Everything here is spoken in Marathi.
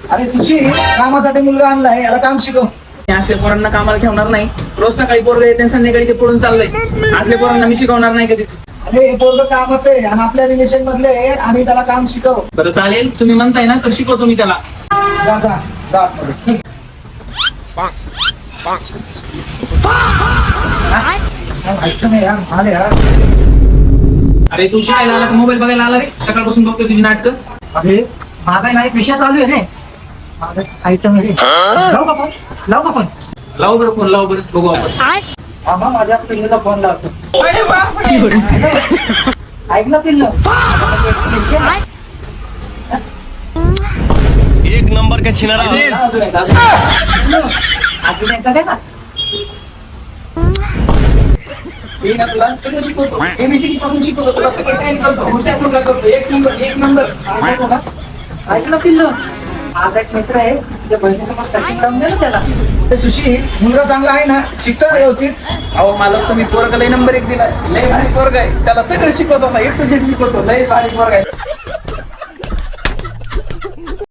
अरे सुशी, कामासाठी मुलगा आणलाय, याला काम शिकव. असल्या पोरांना कामाला ठेवणार नाही. रोज सकाळी पोरग येते संध्याकाळी ते पळून चाललंय. असल्या पोरांना मी शिकवणार नाही कधीच. अरे हे पोरग कामाचं आहे आणि आपल्या रिलेशन मधले आहे आणि त्याला काम शिकव. बरं चालेल, तुम्ही म्हणताय ना तर शिकवतो मी त्याला. जा जा जा आतमध्ये. ऐकतं नाही यार, आले यार. अरे तू शिकायला आला का मोबाईल बघायला आला रे? सकाळपासून बघतोय तुझी नाटकं. अरे माझा नाही, विषय चालू आहे रे. माझा आयटम आहे रे. लावू का फोन? लावू का फोन? लाव बरं फोन, लाव बरं, बघू आपण. आम्हा माझ्या पिल्लूला फोन लावतो. ऐक ना पिल्लू, एक नंबर का छिनारा है। अजून एकदा दे ना. मी ना तुला सगळं शिकवतो. एबीसीडी पासून शिकवतो तुला सगळं. टाइम करतो, हुशार मुलगा करतो. एक नंबर, एक नंबर. ऐक ना पिल्लू, माझा एक मित्र आहे, त्या बहिणीसमोर सेटिंग लावून दे ना त्याला. सुशी, मुलगा चांगला आहे ना, शिकतो ना व्यवस्थित. अहो मला तुम्ही पोरगा लय नंबर 1 दिलाय. लय भारी पोरगा आहे. त्याला सगळं शिकवतो ना, एक शिकवतो. लय भारी पोरगा आहे.